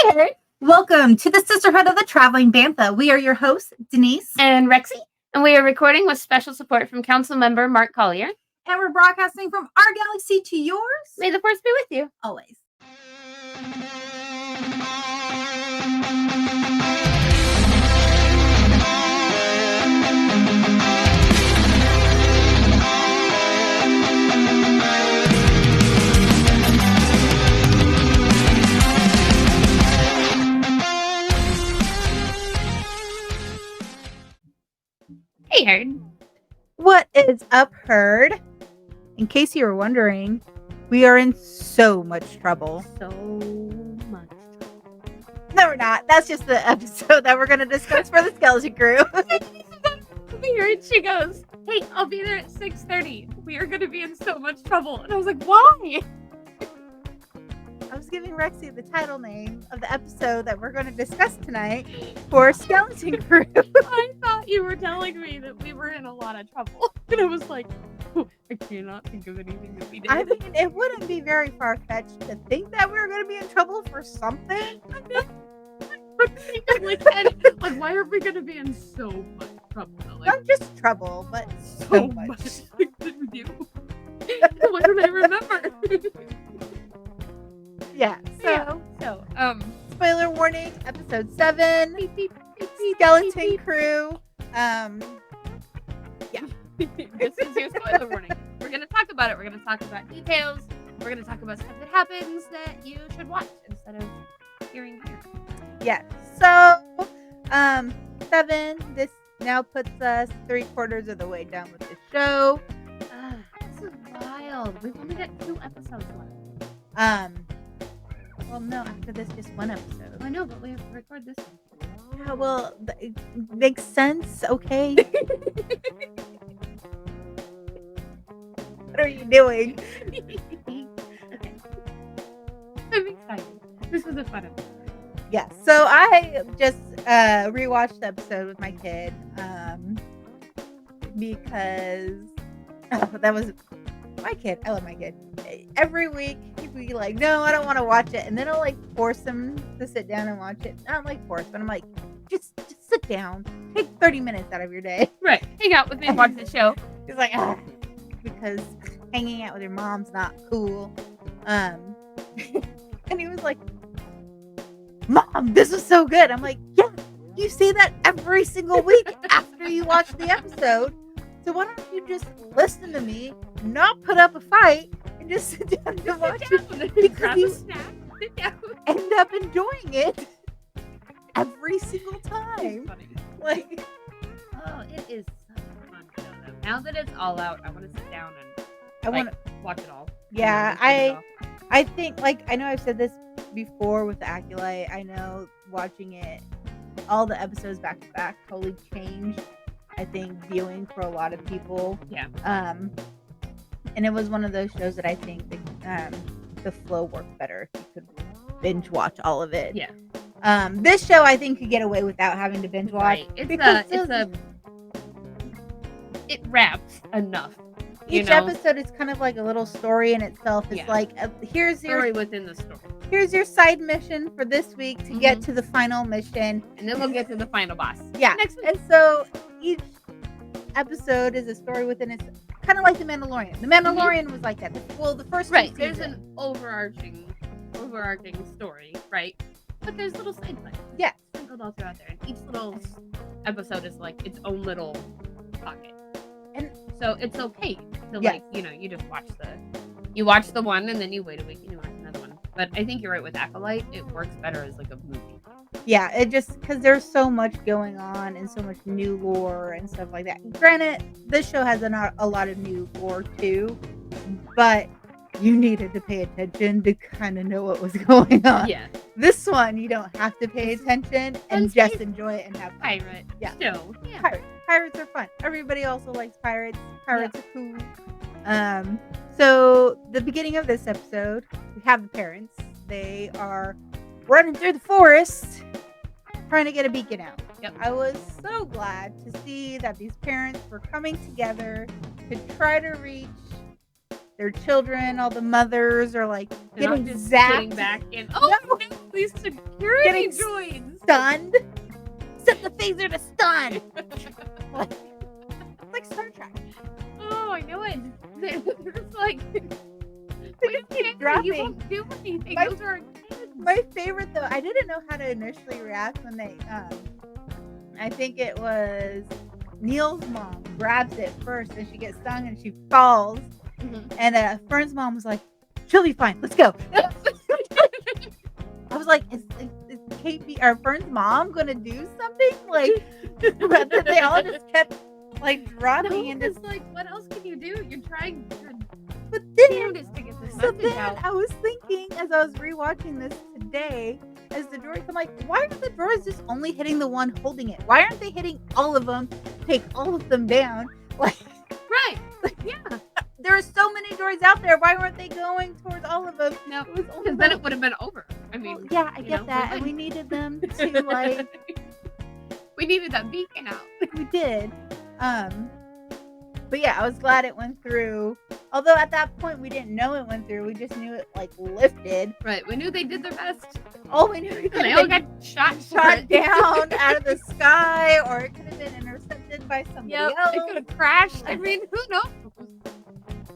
Hey, welcome to the Sisterhood of the Traveling Bantha. We are your hosts, Denise and Rexy, and we are recording with special support from Council Member Mark Collier. And we're broadcasting from our galaxy to yours. May the force be with you. Always. Hey, Herd. What is up, Herd? In case you were wondering, we are in so much trouble. So much trouble. No, we're not. That's just the episode that we're going to discuss for the Skeleton Crew. Weird. She goes, "Hey, I'll be there at 6:30. We are going to be in so much trouble." And I was like, "Why?" I was giving Rexy the title name of the episode that we're going to discuss tonight for Skeleton Crew. I thought you were telling me that we were in a lot of trouble. And I was like, I cannot think of anything that we did. I mean, it wouldn't be very far-fetched to think that we were going to be in trouble for something. like, why are we going to be in so much trouble? Like, not just trouble, but so much. Like, did we do? Why don't I remember? Yeah. So, spoiler warning, episode 7, Skeleton Crew. Yeah. This is your spoiler warning. We're going to talk about it. We're going to talk about details. We're going to talk about stuff that happens that you should watch instead of hearing here. Yeah. So, 7, this now puts us 3/4 of the way done with the show. This is wild. We've only got 2 episodes left. Well, no, after this, just 1 episode. I know, but we have to record this one. Yeah, well, it makes sense, okay? What are you doing? Okay. I'm excited. This was a fun episode. Yeah, so I just rewatched the episode with my kid because that was my kid. I love my kid. Every week he'd be like, no, I don't want to watch it. And then I'll like force him to sit down and watch it. I don't like force, but I'm like, just sit down. Take 30 minutes out of your day. Right. Hang out with me and watch the show. He's like, because hanging out with your mom's not cool. And he was like, Mom, this is so good. I'm like, yeah, you say that every single week after you watch the episode. So why don't you just listen to me, not put up a fight, and just sit down and watch it? Because you end up enjoying it every single time. Like, oh, it is such a fun show though. Now that it's all out, I want to sit down and I want to watch it all. Yeah, I think, like, I know I've said this before with the Acolyte. I know watching it, all the episodes back to back totally changed, I think, viewing for a lot of people. Yeah. And it was one of those shows that I think the flow worked better if you could binge watch all of it. Yeah. This show I think could get away without having to binge watch. Right. It wraps enough. Each episode is kind of like a little story in itself. It's like here's your story within the story. Here's your side mission for this week to get to the final mission, and then we'll get to the final boss. Yeah, and so each episode is a story within its, kind of like The Mandalorian. The Mandalorian was like that. The first there's an overarching story, right? But there's little side quests. Yeah, sprinkled all throughout there, and each little episode is like its own little pocket. And so it's okay to you just watch the one and then you wait a week and you watch another one. But I think you're right with Acolyte. It works better as like a movie. Yeah, it just because there's so much going on and so much new lore and stuff like that. Granted, this show has a lot of new lore too, but you needed to pay attention to kind of know what was going on. Yeah. This one, you don't have to pay attention and just enjoy it and have fun. Pirate show. Yeah. Pirates are fun. Everybody also likes pirates. Pirates are cool. So the beginning of this episode, we have the parents. They are running through the forest trying to get a beacon out. Yep. I was so glad to see that these parents were coming together to try to reach their children, all the mothers are like They're getting not just zapped, sitting back and no, these security getting droids. stunned. Set the phaser to stun. It's like Star Trek. Oh, I know it. It's like They just keep dropping. You won't do anything. Those are our kids. My favorite though, I didn't know how to initially react when they I think it was Neil's mom grabs it first and she gets stung and she falls. Mm-hmm. And Fern's mom was like, she'll be fine. Let's go. I was like, is Kate or Fern's mom gonna do something? Like, but then they all just kept like dropping and just like, what else can you do? You're trying to. But then, to get this so message then out. I was thinking as I was rewatching this today, as the droids, I'm like, why are the droids just only hitting the one holding it? Why aren't they hitting all of them? Take all of them down, like. Right. Yeah. There are so many droids out there. Why weren't they going towards all of them? No, because then it would have been over. I mean, well, yeah, I get that, and we needed them to like. We needed that beacon out. We did, but yeah, I was glad it went through. Although at that point we didn't know it went through. We just knew it like lifted. Right. We knew they did their best. Oh, we knew it they all got shot down out of the sky, or it could have been intercepted by somebody else. It could have crashed. I mean, who knows?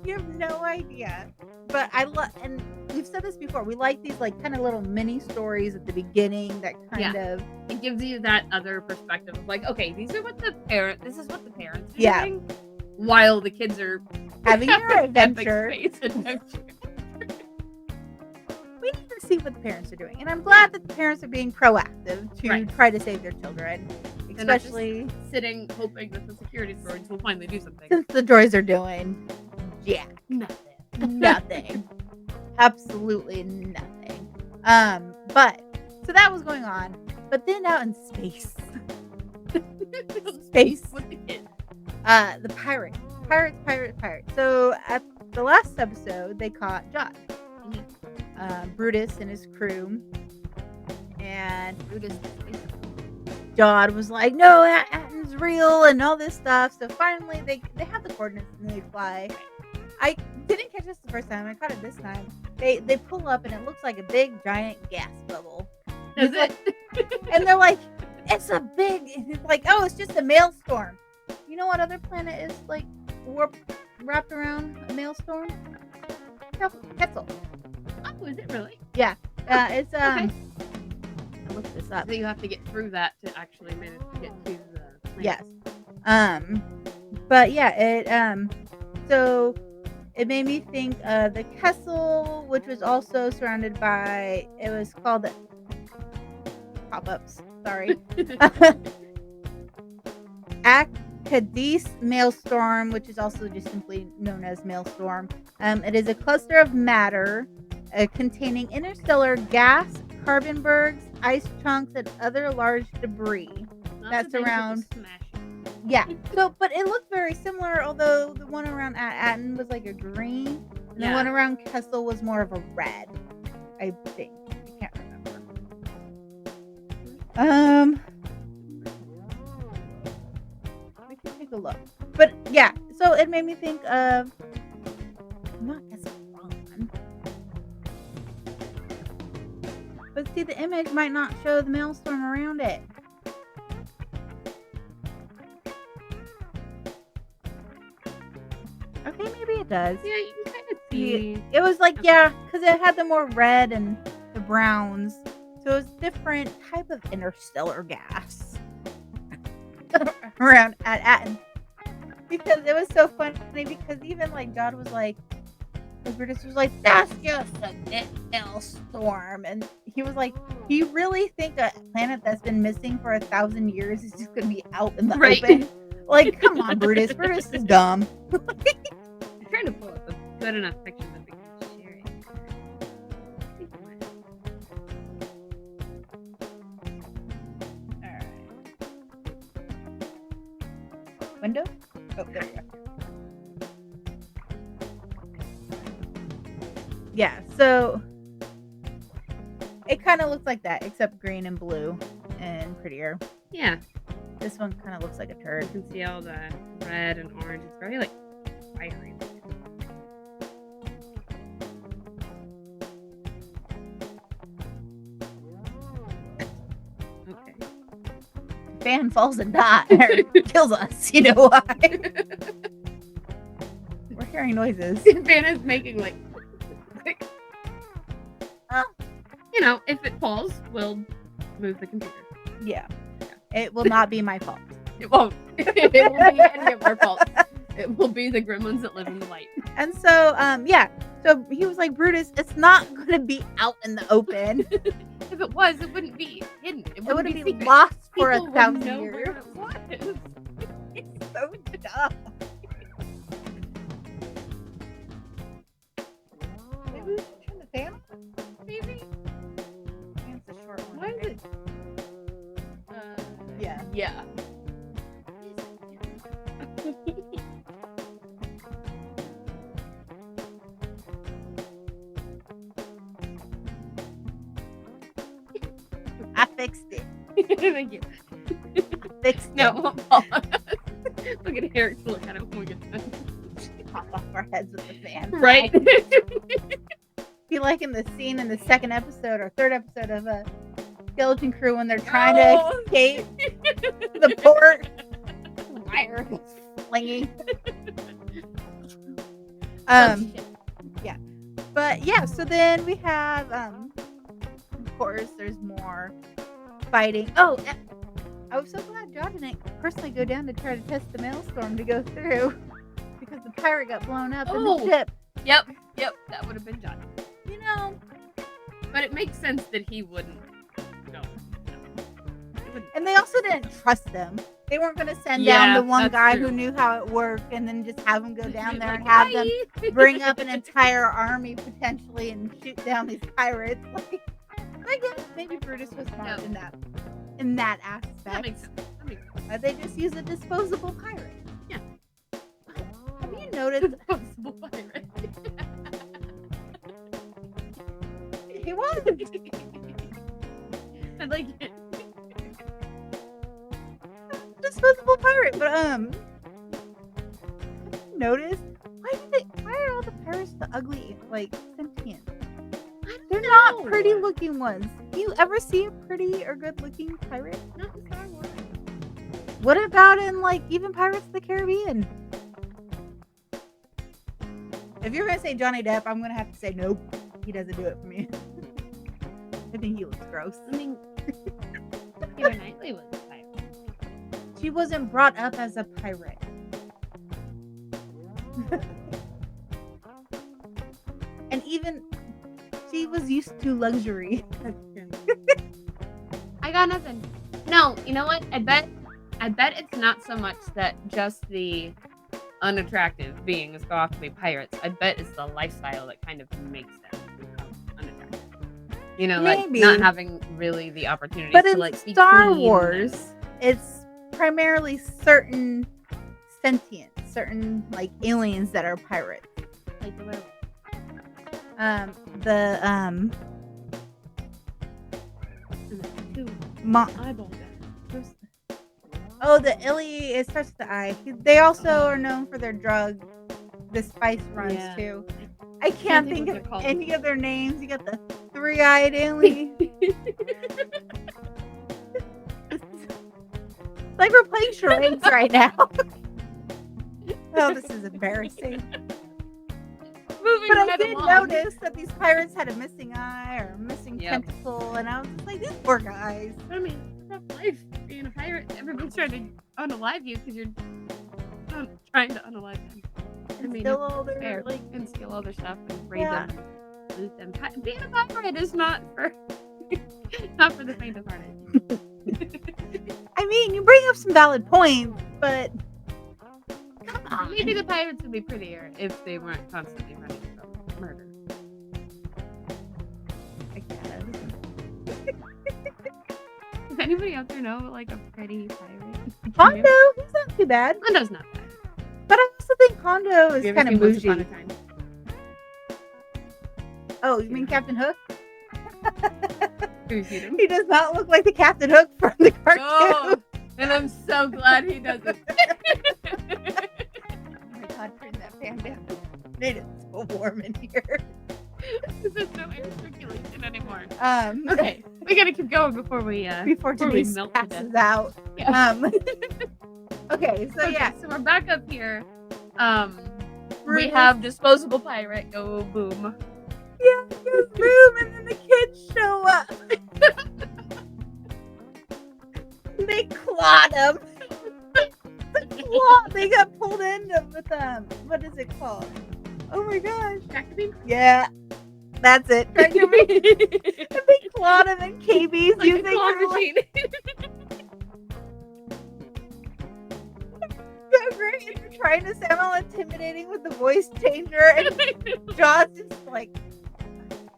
You have no idea. But I love, and we've said this before, we like these like kind of little mini stories at the beginning that kind of. It gives you that other perspective of like, okay, this is what the parents are doing while the kids are having their adventure. adventure. We need to see what the parents are doing. And I'm glad that the parents are being proactive to try to save their children. Especially sitting hoping that the security droids will finally do something. Since the droids are doing nothing. Absolutely nothing. But so that was going on. But then out in space. With the kids. The pirates. So at the last episode they caught Jod. Brutus and his crew. And Brutus Jod was like, no, Atton's real and all this stuff. So finally they have the coordinates and they fly. I didn't catch this the first time. I caught it this time. They pull up and it looks like a big giant gas bubble. Is it? And they're like, it's a big. It's like, oh, it's just a maelstrom. You know what other planet is like wrapped around a maelstrom? Quetzal. Oh, is it really? Yeah. It's Okay. I looked this up. So you have to get through that to actually manage to get to the planet. Yes. But yeah, it so it made me think of the Kessel, which was also surrounded by, it was called pop-ups, sorry. Cadiz Maelstrom, which is also just simply known as Maelstrom. It is a cluster of matter containing interstellar gas, carbon bergs, ice chunks, and other large debris that's around. Yeah. So, but it looked very similar, although the one around Atton was like a green, and the one around Kessel was more of a red. I think. I can't remember. We can take a look. But yeah, so it made me think of not Esperon. But see, the image might not show the maelstrom around it. Okay, maybe it does. Yeah, you can kind of see. It was like, yeah, because it had the more red and the browns. So it was different type of interstellar gas around at Atton. Because it was so funny because even like God was like, Brutus was like, that's just a maelstrom. And he was like, do you really think a planet that's been missing for 1,000 years is just going to be out in the open? Like, come on, Brutus. Brutus is dumb. I'm trying to pull up a good enough picture that we can share it. Alright. Window? Oh, there we go. Yeah, so it kind of looks like that, except green and blue and prettier. Yeah. This one kind of looks like a turd. You can see all the red and orange. It's very like fiery. fan falls and dies or kills us. You know why? We're hearing noises. Fan is making like. Oh. You know, if it falls, we'll move the computer. Yeah. It will not be my fault. It won't. It won't be any of our fault. It will be the gremlins that live in the light. And so, yeah. So he was like, Brutus, it's not going to be out in the open. If it was, it wouldn't be hidden. It wouldn't be secret. Lost for People 1,000 would know years. where it was. It's so dumb. Maybe we should turn the fan on? Maybe. It's a short one. Why is it? Yeah. Yeah. I fixed it. Thank you. I fixed it. No, it won't fall on us. Look at Eric's look at it when we get done. Pop off our heads with the fan. Right? Be like in the scene in the second episode or third episode of a Skeleton Crew when they're trying to escape the port. Wire goes flinging. Yeah. But yeah, so then we have of course there's more fighting. Oh, I was so glad John didn't personally go down to try to test the maelstrom to go through because the pirate got blown up in the ship. Yep, that would have been John. You know. But it makes sense that he wouldn't go. And they also didn't trust them. They weren't going to send down the one guy who knew how it worked and then just have him go down there and have them bring up an entire army potentially and shoot down these pirates. Like, I guess maybe Brutus was smart in that aspect. That makes sense. They just use a disposable pirate. Yeah. Have you noticed? Disposable pirate. He was. I like it. Disposable pirate, but have you noticed? Why are all the pirates the ugly, like, sentient? They're not pretty looking ones. Do you ever see a pretty or good looking pirate? Not in Star Wars. What about in, like, even Pirates of the Caribbean? If you're gonna say Johnny Depp, I'm gonna have to say nope. He doesn't do it for me. I think he looks gross. I mean, Keira Knightley was a pirate. She wasn't brought up as a pirate. And even she was used to luxury. I got nothing. No, you know what? I bet it's not so much that just the unattractive beings go off to be pirates. I bet it's the lifestyle that kind of makes them become unattractive. You know, maybe. Like not having really the opportunity but to in like be Star clean. Wars, it's primarily certain like aliens that are pirates. Like the werewolf. Eyeball guy. Oh, the Illy, it starts with the I. They also are known for their drug, the spice runs too. I can't think of any of their names. You got the three-eyed alien. Like we're playing charades right now. Oh, this is embarrassing. But I did notice that these pirates had a missing eye or a missing tentacle, and I was just like, these poor guys. I mean, rough life being a pirate. Everybody's trying to unalive you because you're trying to unalive them. And steal all their and steal all their stuff and raid them, and loot them. Being a pirate is not for the faint of heart. I mean, you bring up some valid points, but come on. Maybe the pirates would be prettier if they weren't constantly running from murder. I guess. Does anybody out there know like a pretty pirate? Hondo, he's not too bad. Hondo's not bad. But I also think Hondo is kind of bougie. Once Upon a Time? Oh, you mean Captain Hook? Have you seen him? He does not look like the Captain Hook from the cartoon. Oh, and I'm so glad he doesn't. Oh my God, turn that fan down. It is so warm in here. There's no air circulation anymore. Okay. We gotta keep going before we Denise melt to passes death. out. Yeah. Okay, so yeah. So we're back up here. We Rufus. have disposable pirate. Go boom. Yeah, he goes boom, and then the kids show up. They clawed him. They got pulled into with what is it called? Oh my gosh. Tractor beam? Yeah. That's it. Tractor beam. And they clawed him in KB's like using a claw her machine. so great. And they're trying to sound all intimidating with the voice changer, and Jaws is like,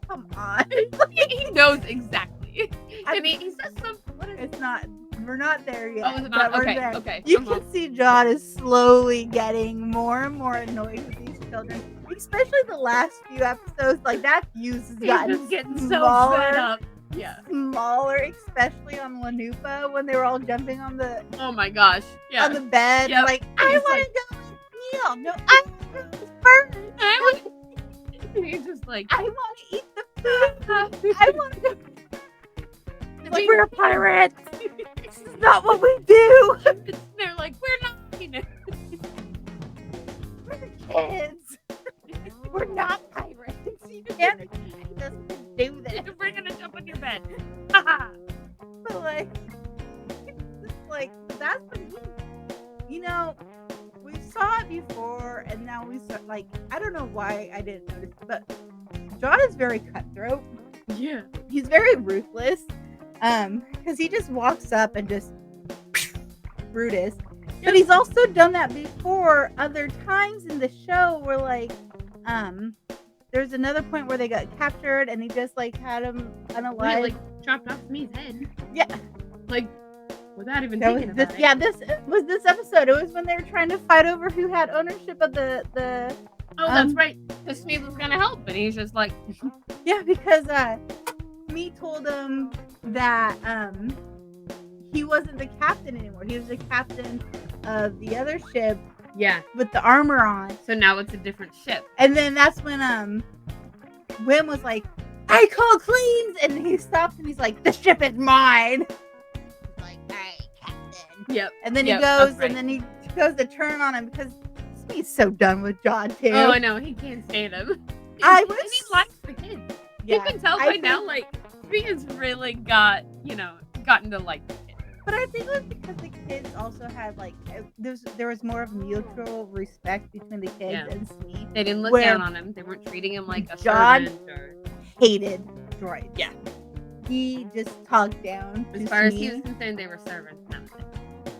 come on. He knows exactly. And he says something. What is it? It's not. We're not there yet. Oh, is it not? But we're Okay, there. okay. You can see John is slowly getting more and more annoyed with these children. Especially the last few episodes. Like, that fuse has gotten just getting smaller, so fed up. Yeah. Smaller, especially on Lanupa when they were all jumping on the Oh my gosh. Yeah. on the bed. Yep. Like, I want to go with Neil. No, I want to go first. And he's just like, I want to eat the food. I want to go. Like, we're pirates. This is not what we do. They're like, we're not, you know. We're kids. We're not pirates. You can't expect us to do this. We're gonna jump on your bed. But like, that's what he, we saw it before, and now we saw, like, I don't know why I didn't notice, but John is very cutthroat. Yeah. He's very ruthless. Because he just walks up and just Brutus. Yep. But he's also done that before other times in the show where, like, there's another point where they got captured and he just, like, had him unalive. Wait, like, chopped off Smee's head. Yeah. Like, without even thinking about it. Yeah, this was this episode. It was when they were trying to fight over who had ownership of the Oh, that's right. Because Smee was gonna help, and he's just like... Yeah, because, Smee told him that he wasn't the captain anymore. He was the captain of the other ship. Yeah. With the armor on. So now it's a different ship. And then that's when Wim was like, I call cleans, and he stops and he's like, the ship is mine. He's like, hey, captain. Yep. And then he goes and then he goes to turn on him because Smee's so done with John too. Oh, I know. He can't stand him. And he likes the kids. Yeah, you can tell by now, like, Smee has really gotten to like the kids. But I think it was because the kids also had, like, there was more of mutual respect between the kids and Smee. They didn't look down on him. They weren't treating him like a John servant. Hated droids. Yeah. He just talked down as far as he was concerned, they were servants.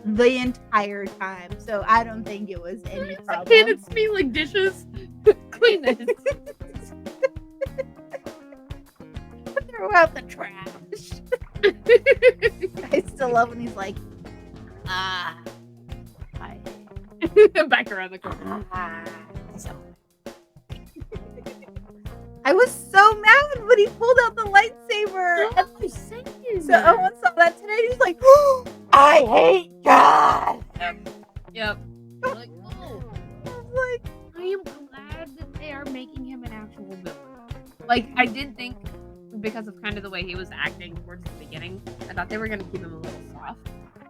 The entire time. So I don't think it was any problem. Can't it smell like dishes? Clean this. Throw out the trash. I still love when he's like, back around the corner. I was so mad when he pulled out the lightsaber. So Owen saw that today and he's like, oh, I hate God. Yep. Like, oh. I was like, I am glad that they are making him an actual villain. Like, I did think, because of kind of the way he was acting towards the beginning, I thought they were going to keep him a little soft.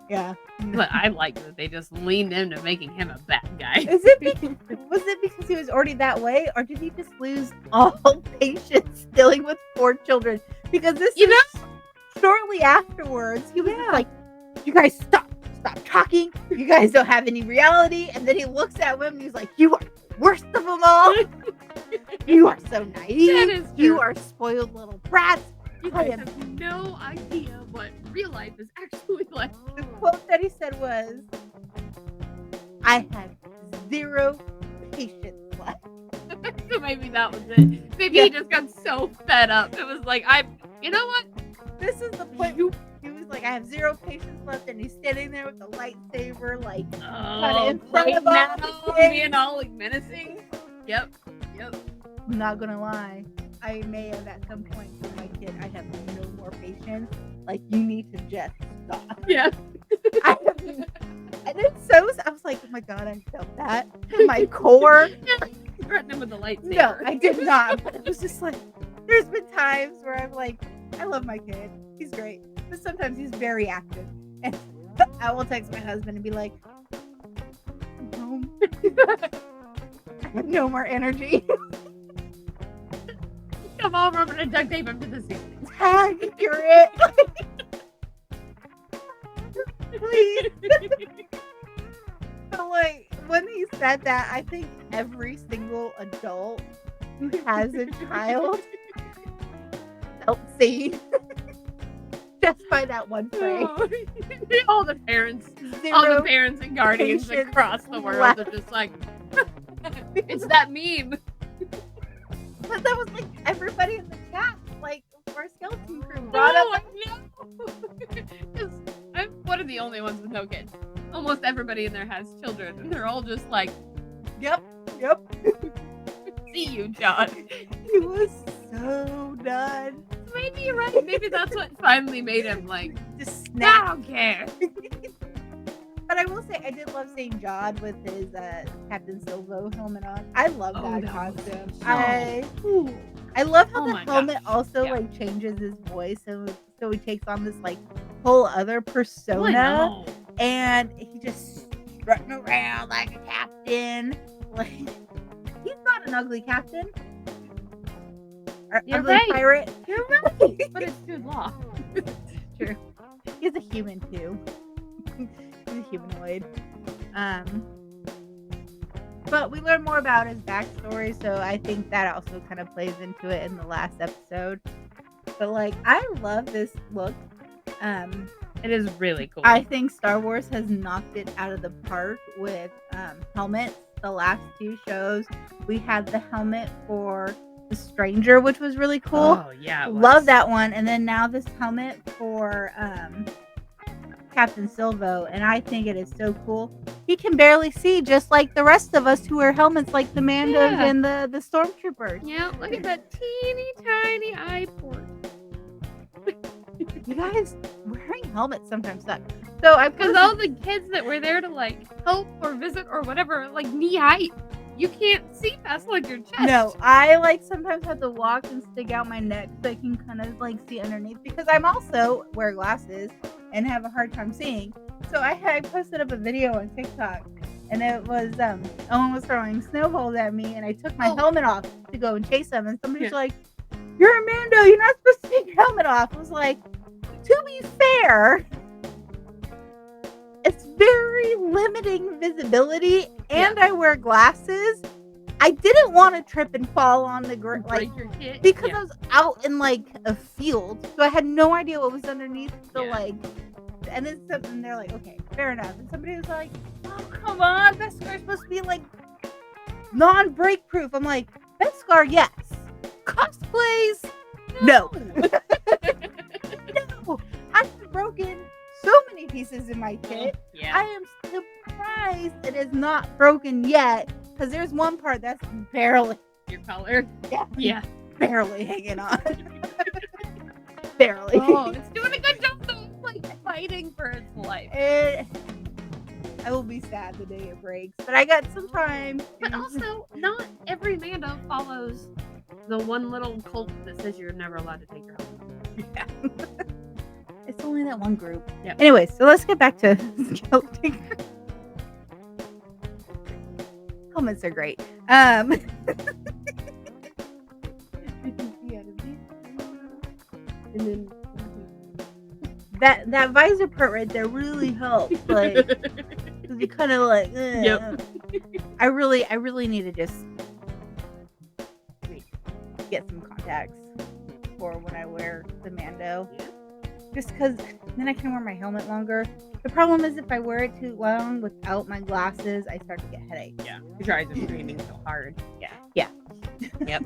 Yeah. But I like that they just leaned into making him a bad guy. Was it because he was already that way, or did he just lose all patience dealing with 4 children? Because this shortly afterwards, he was just like, you guys stop talking. You guys don't have any reality. And then he looks at him and he's like, you are the worst of them all. You are so naive. You are spoiled little brats. You guys have no idea what real life is actually like. The quote that he said was, I have 0 patience left. So maybe that was it. Maybe he just got so fed up. It was like, you know what? This is the point. He was like, I have 0 patience left, and he's standing there with the lightsaber, like, kind of in front of all being all like menacing. Yep. I'm not gonna lie. I may have at some point told my kid, I have no more patience. Like, you need to just stop. Yeah. And it's so, I was like, oh my God, I felt that in my core. You threatened him with the lightsaber. No, I did not. But it was just like, there's been times where I'm like, I love my kid. He's great. But sometimes he's very active. And I will text my husband and be like, I'm home. I have no more energy. Come over, I'm gonna duct tape him to the ceiling. Tag, you're it. Please. But like, when he said that, I think every single adult who has a child felt seen. Just by that one phrase. All the parents and guardians across the world are just like, it's that meme. But that was like everybody in the chat, like our skeleton crew brought up. Because I'm one of the only ones with no kids. Almost everybody in there has children, and they're all just like, Yep. See you, John. He was so done. Maybe you're right. Maybe that's what finally made him like, just snap. I don't care. But I will say, I did love seeing Jod with his Captain Silvo helmet on. I love that costume. I love how the helmet also like changes his voice, so he takes on this like whole other persona, and he just strutting around like a captain. Like he's not an ugly captain. You're ugly right. Pirate. You're right. But it's Jude Law. True. He's a human too. He's a humanoid. But we learn more about his backstory, so I think that also kind of plays into it in the last episode. But like, I love this look. It is really cool. I think Star Wars has knocked it out of the park with helmets. The last two shows, we had the helmet for the Stranger, which was really cool. Oh yeah, love that one. And then now this helmet for Captain Silvo, and I think it is so cool. He can barely see, just like the rest of us who wear helmets like the Mandos and the Stormtroopers. Yeah, look at that teeny tiny eye port. You guys, wearing helmets sometimes suck. So because all the kids that were there to like help or visit or whatever, like knee height, you can't see past like your chest. No, I like sometimes have to walk and stick out my neck so I can kind of like see underneath, because I'm also wear glasses and have a hard time seeing. So I posted up a video on TikTok, and it was Owen was throwing snowballs at me, and I took my helmet off to go and chase him, and somebody's like, "You're a Mando, you're not supposed to take your helmet off." I was like, to be fair, it's very limiting visibility, and I wear glasses. I didn't want to trip and fall on the ground, like, because I was out in like a field, so I had no idea what was underneath. So like, and then something, they're like, okay, fair enough. And somebody was like, oh come on, Beskar is supposed to be like non-break proof. I'm like, Beskar, yes. Cosplays, no. No, I've broken so many pieces in my kit. I am surprised it is not broken yet, because there's one part that's barely your color. Yeah, barely hanging on. Barely. Oh, it's doing a good job though, like fighting for its life. I will be sad the day it breaks, but I got some time. But also, not every Mando follows the one little cult that says you're never allowed to take your helmet off. Yeah. It's only that one group. Yep. Anyway, so let's get back to skeleton. Helmets are great. And then that visor part right there really helps. Like, cause you kind of like. I really need to just get some contacts for when I wear the Mando. Yeah. Just because then I can wear my helmet longer. The problem is if I wear it too long without my glasses, I start to get headaches. Yeah, your eyes are screaming so hard. Yeah. Yep.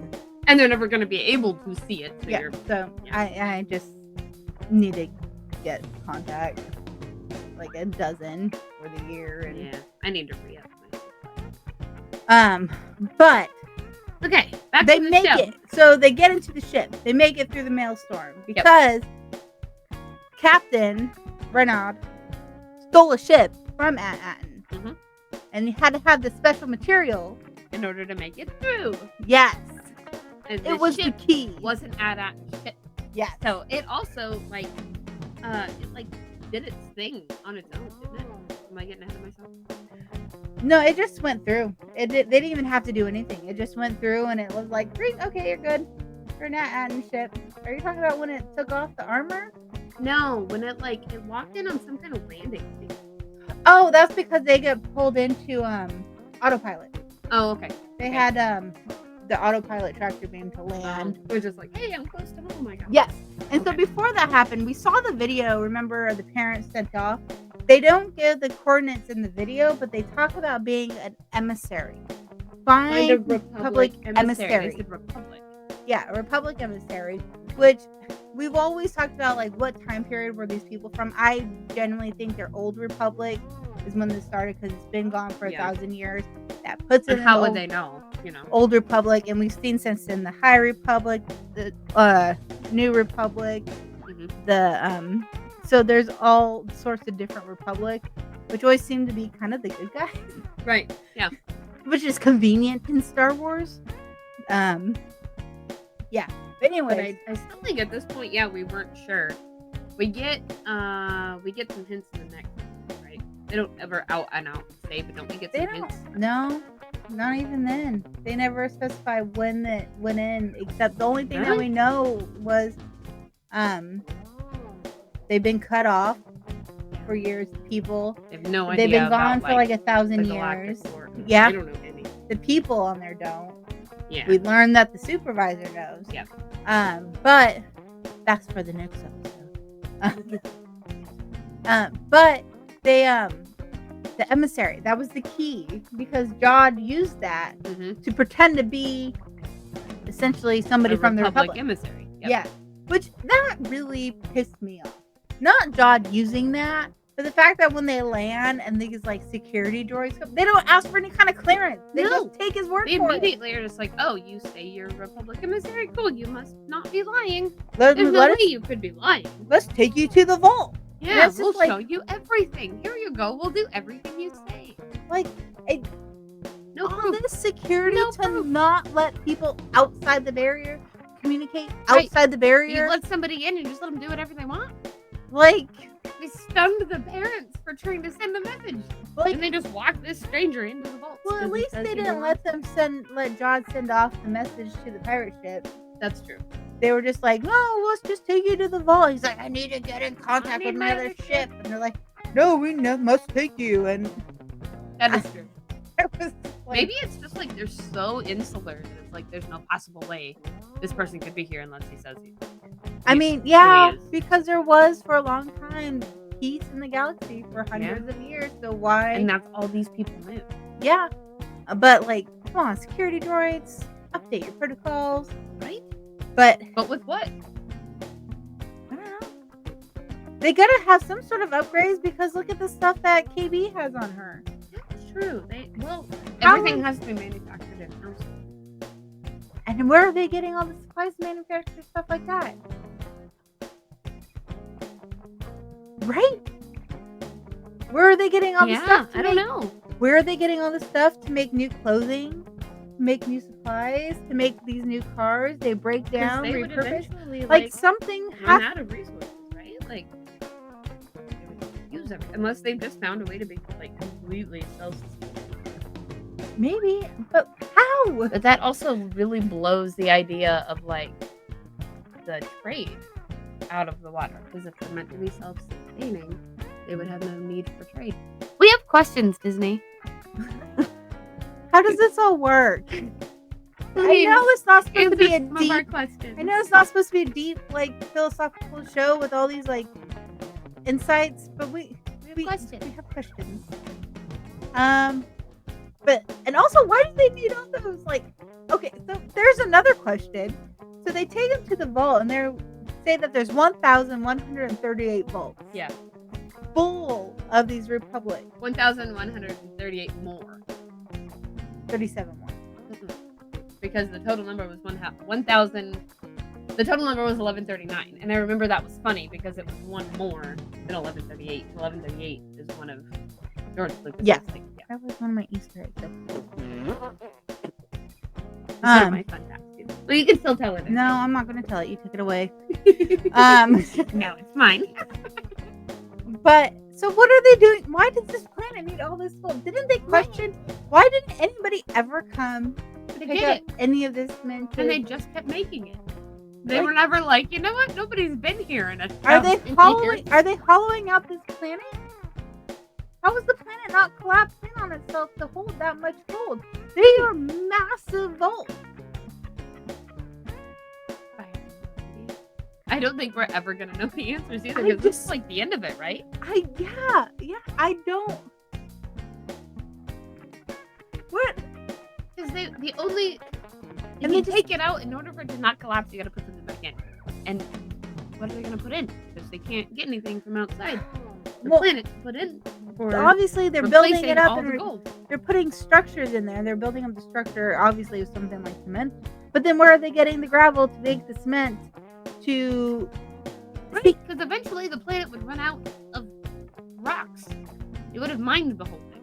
And they're never going to be able to see it. So I just need to get contacts, like a dozen for the year. And I need to re-up my but okay, back they to the make show. it. So they get into the ship. They make it through the maelstrom because Captain Renaud stole a ship from At-Aten. Mm-hmm. And he had to have the special material in order to make it through. Yes. And it was the key. Wasn't At-Aten ship. Yes. So it also it like did its thing on its own, didn't it? Am I getting ahead of myself? No, it just went through. They didn't even have to do anything. It just went through, and it was like, "Great, okay, you're good. You're not adding shit." Are you talking about when it took off the armor? No, when it locked in on some kind of landing thing. Oh, that's because they get pulled into autopilot. Oh, okay. They had the autopilot tractor beam to land. It was just like, hey, I'm close to home. I got Yes. And so before that happened, we saw the video, remember, the parents sent off. They don't give the coordinates in the video, but they talk about being an emissary. Find a Republic emissary. They said Republic. Yeah, a Republic emissary, which we've always talked about, like, what time period were these people from. I generally think they're Old Republic is when this started because it's been gone for 1,000 years. That puts it and in how would they know? Old Republic, and we've seen since in the High Republic, the New Republic, the so there's all sorts of different republic, which always seem to be kind of the good guys. Right. Yeah. Which is convenient in Star Wars. Yeah. But anyway, I still think at this point, we weren't sure. We get some hints in the next one, right? They don't ever out and out say, but don't we get some hints? No, not even then. They never specify when it went in, except the only thing that we know was they've been cut off for years. People, they have no idea. They've been gone for like 1,000 years. Yeah, I don't know any. The people on there don't. Yeah, we learned that the supervisor knows. Yeah. But that's for the next episode. But they the emissary, that was the key, because Jod used that to pretend to be essentially somebody from the Republic. Emissary. Yep. Yeah. Which that really pissed me off. Not Jod using that, but the fact that when they land and these like security droids come, they don't ask for any kind of clearance. They just take his word for it. They immediately are just like, oh, you say you're Republic emissary? Cool, you must not be lying. There's no way you could be lying. Let's take you to the vault. Yeah, we'll show you everything. Here you go. We'll do everything you say. Like, no all this security not let people outside the barrier communicate outside the barrier. You let somebody in and just let them do whatever they want. Like, they stunned the parents for trying to send a message, and they just walked this stranger into the vault. Well, at least they didn't let Jod send off the message to the pirate ship. That's true. They were just like, no, let's just take you to the vault. He's like, I need to get in contact with my other ship. And they're like, no, we must take you. And that is true. Was like, maybe it's just like they're so insular that it's like there's no possible way this person could be here unless he says he. I mean, yeah, because there was for a long time peace in the galaxy for hundreds of years. So why? And that's all these people knew. Yeah, but like, come on, security droids, update your protocols, right? But with what? I don't know. They gotta have some sort of upgrades because look at the stuff that KB has on her. That's true. Everything has to be manufactured in house. And where are they getting all the supplies to manufacture stuff like that? Right? Where are they getting all the stuff? I don't know. Where are they getting all the stuff to make new clothing? Make new supplies, to make these new cars? They break down, repurpose. Like something run out of resources, right? Like use them unless they've just found a way to be like completely self-sustaining. Maybe, but how? But that also really blows the idea of like the trade out of the water, because if they're meant to be self-sustaining, they would have no need for trade. We have questions, Disney. How does this all work? I know it's not supposed to be a deep. I know it's not supposed to be a deep, like, philosophical show with all these like insights, but we have questions. But and also, why do they need all those? Like, okay, so there's another question. So they take them to the vault, and they say that there's 1,138 vaults. Yeah. Full of these Republic. 1,138 more. 37 more. Because the total number was 1,000. The total number was 1139, and I remember that was funny because it was one more than 1138. 1138 is one of George Lucas. Yeah, that was one of my Easter eggs. My fun fact. Well, you can still tell it. No, I'm not going to tell it. You took it away. No, it's mine. But so what are they doing? Why does this planet need all this gold? Didn't they question why didn't anybody ever come to pick up any of this mint? And they just kept making it. They were never like, you know what? Nobody's been here in a Are they hollowing out this planet? How is the planet not collapsed in on itself to hold that much gold? They are massive vaults. I don't think we're ever gonna know the answers either, because this is like the end of it, right? I don't. What? Because the only if you take it out, in order for it to not collapse, you gotta put something back in. And what are they gonna put in? Because they can't get anything from outside the planet to put in. Obviously, they're building it up and they're putting structures in there. They're building up the structure, obviously, with something like cement. But then where are they getting the gravel to make the cement? Because eventually the planet would run out of rocks. It would have mined the whole thing.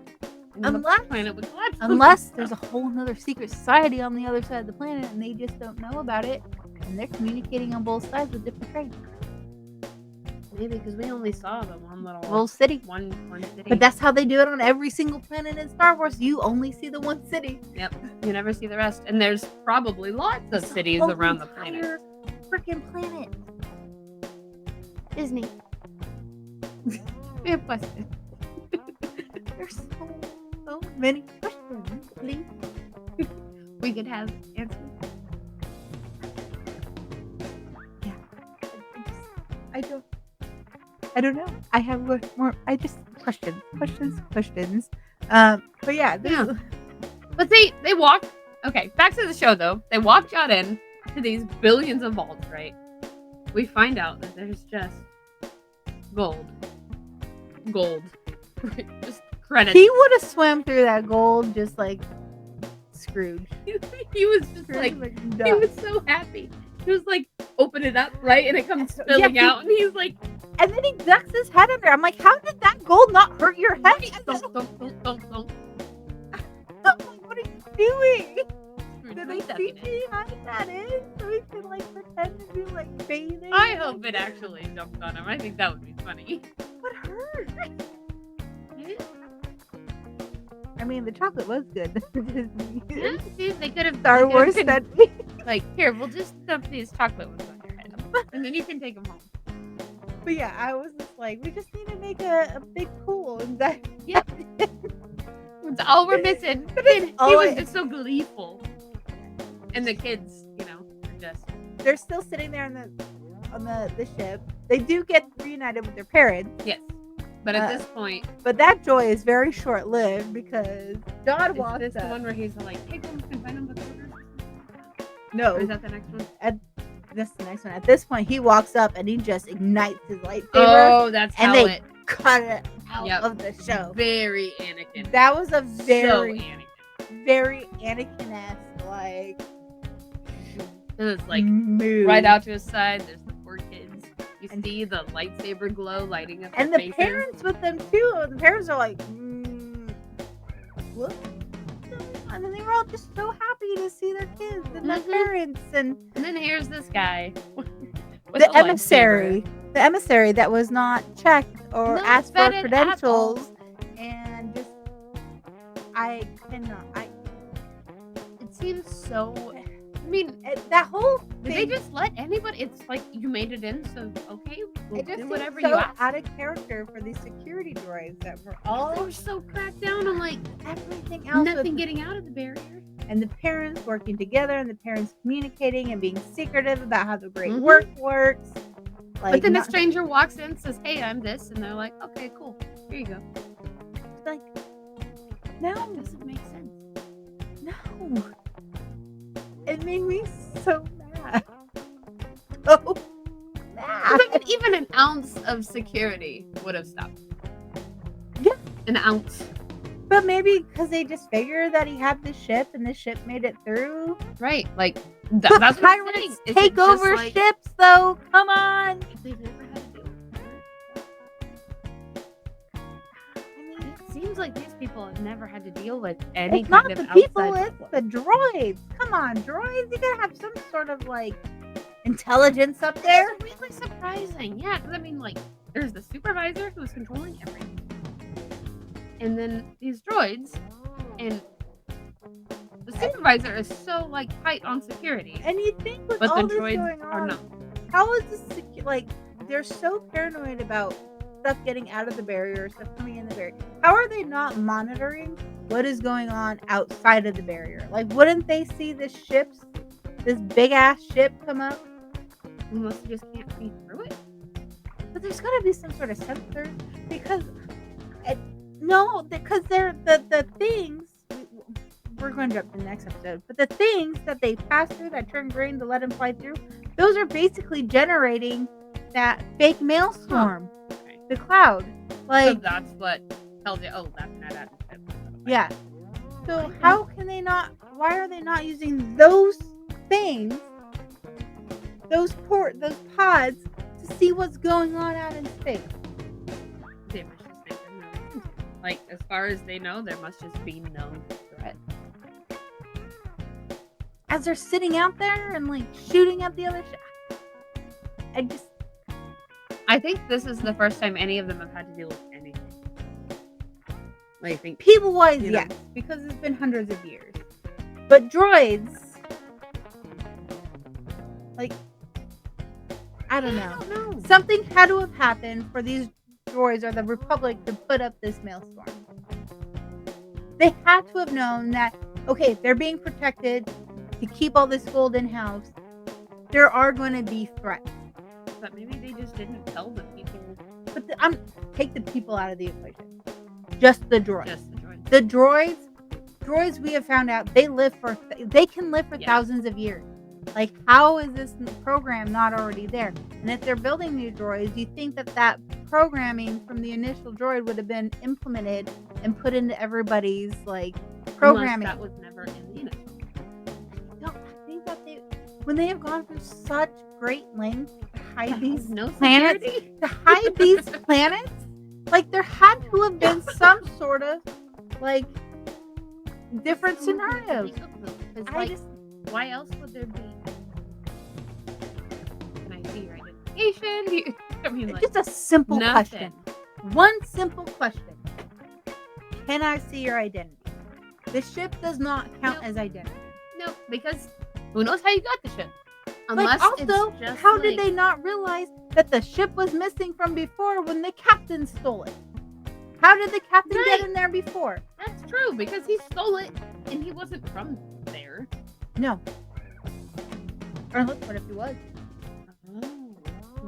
And the planet would collapse. Unless there's a whole nother secret society on the other side of the planet and they just don't know about it. And they're communicating on both sides with different trains. Maybe because we only saw the one little city. One city. But that's how they do it on every single planet in Star Wars. You only see the one city. Yep. You never see the rest. And there's probably lots of cities around the planet. Freaking planet. Disney. We have questions. There's so many questions. Please. We could have answers. Yeah. I don't know. I have more. I just questions. But yeah. But they walk. Okay, back to the show though. They walk Jot in to these billions of vaults, right? We find out that there's just gold. Just credits. He would have swam through that gold just like Scrooge. He was just like he was so happy. He was like, open it up, right? And it comes spilling out, and he's like, and then he ducks his head under. I'm like, how did that gold not hurt your head? Don't. I'm like, what are you doing? Did they teach you how that is? So we can like pretend to be like bathing? I hope it actually jumped on him. I think that would be funny. What hurt? I mean, the chocolate was good. Yeah, see, they could have Star Wars sent me. Like, here, we'll just dump these chocolate ones on your head, and then you can take them home. But yeah, I was just like, we just need to make a big pool, and that. Yep. That's all we're missing. He was just so gleeful. And the kids, you know, are just... They're still sitting there on the ship. They do get reunited with their parents. Yes. But at this point... But that joy is very short-lived because John walks up. Is this the one where he's like, hey, come find him with orders? No. Or is that the next one? That's the next one. At this point, he walks up and he just ignites his lightsaber. Oh, that's how they cut it out of the show. Very Anakin. That was a very Anakin-esque, like... And it's like move. Right out to his side. There's the poor kids. You see the lightsaber glow lighting up their faces. And the parents with them too. The parents are like, what? And then they were all just so happy to see their kids and their parents. And then here's this guy. The emissary. The emissary that was not checked or asked for credentials. And just, I cannot. It seems so... I mean, that whole thing. Did they just let anybody? It's like, you made it in, so okay, we'll do whatever so you ask. Out of character for these security droids that were all... They were so cracked down on, like, everything else. Nothing getting out of the barrier. And the parents working together, and the parents communicating and being secretive about how the great work works. Like, but then a stranger walks in and says, hey, I'm this. And they're like, okay, cool. Here you go. It's like, no. That doesn't make sense. No. It made me so mad. So mad. Even an ounce of security would have stopped. Yeah. An ounce. But maybe because they just figured that he had the ship and the ship made it through. Right. Like, that's pirates take over ships, though. Come on. If they've never had to deal with it seems like these people have never had to deal with any it's kind not of the people, outside it's the droids. Come on, droids. You gotta have some sort of like intelligence up there. It's really surprising. Yeah, because I mean, like, there's the supervisor who's controlling everything, and then these droids, and the supervisor is so like tight on security. And you think with but all the this droids going are on, not. how is this like they're so paranoid about stuff getting out of the barrier, stuff coming in the barrier. How are they not monitoring what is going on outside of the barrier? Like, wouldn't they see this big ass ship come up? Unless you just can't see through it. But there's got to be some sort of sensor because they're the things. We're going to jump to the next episode, but the things that they pass through that turn green to let them fly through, those are basically generating that fake maelstrom, Okay. the cloud. Like, so that's what tells you. Oh, that's not that. Yeah. So how can they not? Why are they not using those things, those pods, to see what's going on out in space? They must just think there's no reason to. Like, as far as they know, there must just be no threat. As they're sitting out there and like shooting at the other ship, I think this is the first time any of them have had to deal with anything. I think people-wise, yes, because it's been hundreds of years. But droids, like, I don't know. Something had to have happened for these droids or the Republic to put up this maelstrom. They had to have known that, okay, they're being protected to keep all this gold in-house. There are going to be threats. But maybe they just didn't tell the people. But take the people out of the equation. Just the droids. Just the droids. The droids we have found out, they can live for thousands of years. Like, how is this program not already there? And if they're building new droids, you think that programming from the initial droid would have been implemented and put into everybody's, like, programming. Unless that was never in the initial. No, I think that when they have gone through such great lengths to hide these planets, like, there had to have been some sort of, like, different scenarios. Why else would there be? Can I see your identification? I mean, like, just a simple nothing. question. One simple question. Can I see your identity? The ship does not count as identity. No, because who knows how you got the ship? Unless also, how did they not realize that the ship was missing from before when the captain stole it? How did the captain get in there before? That's true, because he stole it and he wasn't from there. No. Or look, what if he was? Oh.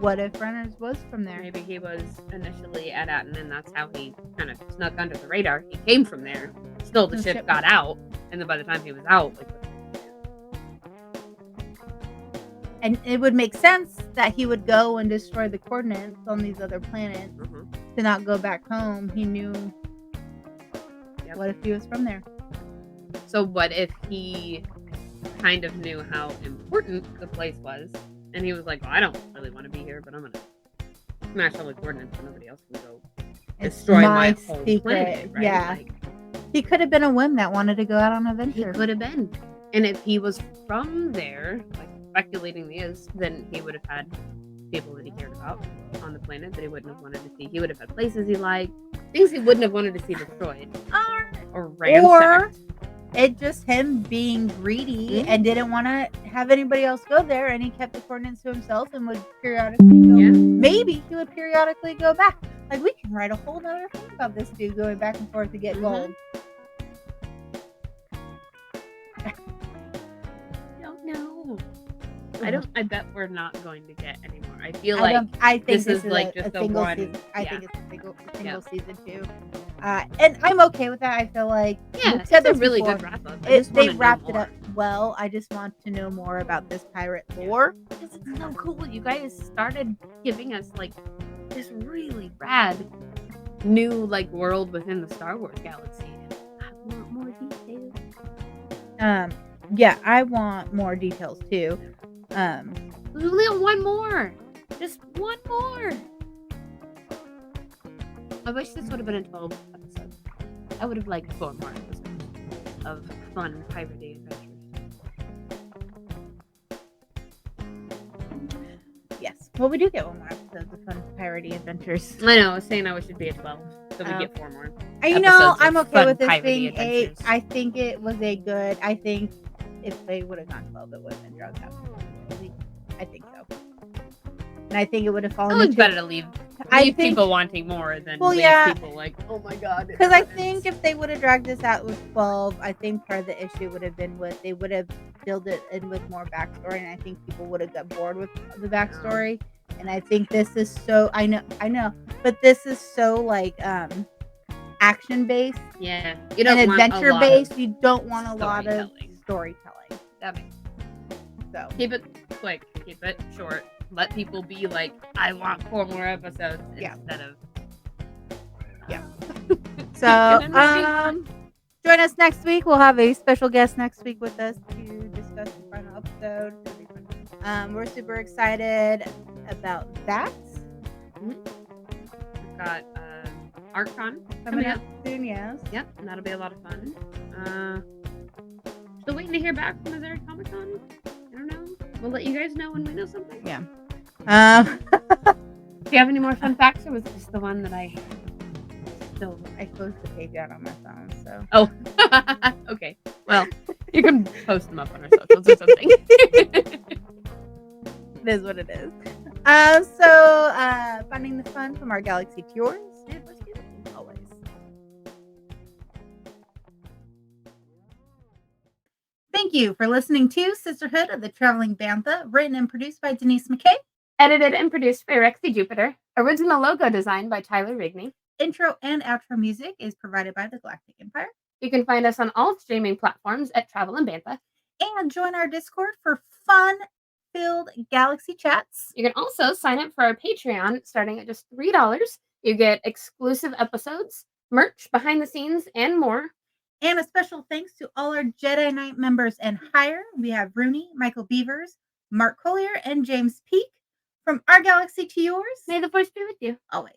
What if Reynolds was from there? Maybe he was initially at Atten and that's how he kind of snuck under the radar. He came from there. Still, the ship got out, and then by the time he was out, like. And it would make sense that he would go and destroy the coordinates on these other planets to not go back home. He knew. Yep. What if he was from there? So what if he kind of knew how important the place was, and he was like, well, I don't really want to be here, but I'm going to smash all the coordinates so nobody else can go destroy my whole planet, right? Yeah. Like, he could have been a whim that wanted to go out on an adventure. He could have been. And if he was from there, like speculating he is, then he would have had people that he cared about on the planet that he wouldn't have wanted to see. He would have had places he liked, things he wouldn't have wanted to see destroyed or ransacked. Or it just him being greedy and didn't want to have anybody else go there, and he kept the coordinates to himself and would periodically go. Yeah. Maybe he would periodically go back. Like, we can write a whole nother thing about this dude going back and forth to get gold. I bet we're not going to get any more. I feel I think this is like just a one. Season. I think it's a single season too. And I'm okay with that. I feel like it's a really good wrap up. They wrapped it up well. I just want to know more about this pirate lore. Because it's so cool. You guys started giving us like this really rad new like world within the Star Wars galaxy. I want more details. Yeah, I want more details too. There's only one more. Just one more. I wish this would have been a 12 episode. I would have liked 4 more episodes of fun piratey adventures. Well, we do get one more episode of Fun Piratey Adventures. I know. I was saying we should be at 12, so we get 4 more. I'm okay with this being 8. Adventures. I think it was a good. I think if they would have gone 12, it would have been drugged out. I think so. And I think it would have fallen. It's better to leave people wanting more than people like, oh my god. Because I think if they would have dragged this out with 12, I think part of the issue would have been they would have filled it in with more backstory, and I think people would have got bored with the backstory. And I think this is so I know, but this is so like action based, and adventure based. You don't want a lot of storytelling. That makes sense. So keep it quick, keep it short. Let people be like, I want 4 more episodes instead of. So, join us next week. We'll have a special guest next week with us to discuss the final episode. We're super excited about that. We've got ArtCon coming up soon, yes. Yep, and that'll be a lot of fun. Still waiting to hear back from Missouri Comic Con. I don't know. We'll let you guys know when we know something. Yeah. Do you have any more fun facts, or was it just the one that I closed the page out on my phone, so. Oh, okay. Well, you can post them up on our socials or something. It is what it is. Finding the fun from our galaxy to yours. Always. Thank you for listening to Sisterhood of the Traveling Bantha, written and produced by Denise McKay. Edited and produced by Rexy Jupiter. Original logo designed by Tyler Rigney. Intro and outro music is provided by the Galactic Empire. You can find us on all streaming platforms at Travel and Bantha. And join our Discord for fun-filled galaxy chats. You can also sign up for our Patreon starting at just $3. You get exclusive episodes, merch, behind the scenes, and more. And a special thanks to all our Jedi Knight members and higher. We have Rooney, Michael Beavers, Mark Collier, and James Peake. From our galaxy to yours, may the Force be with you. Always.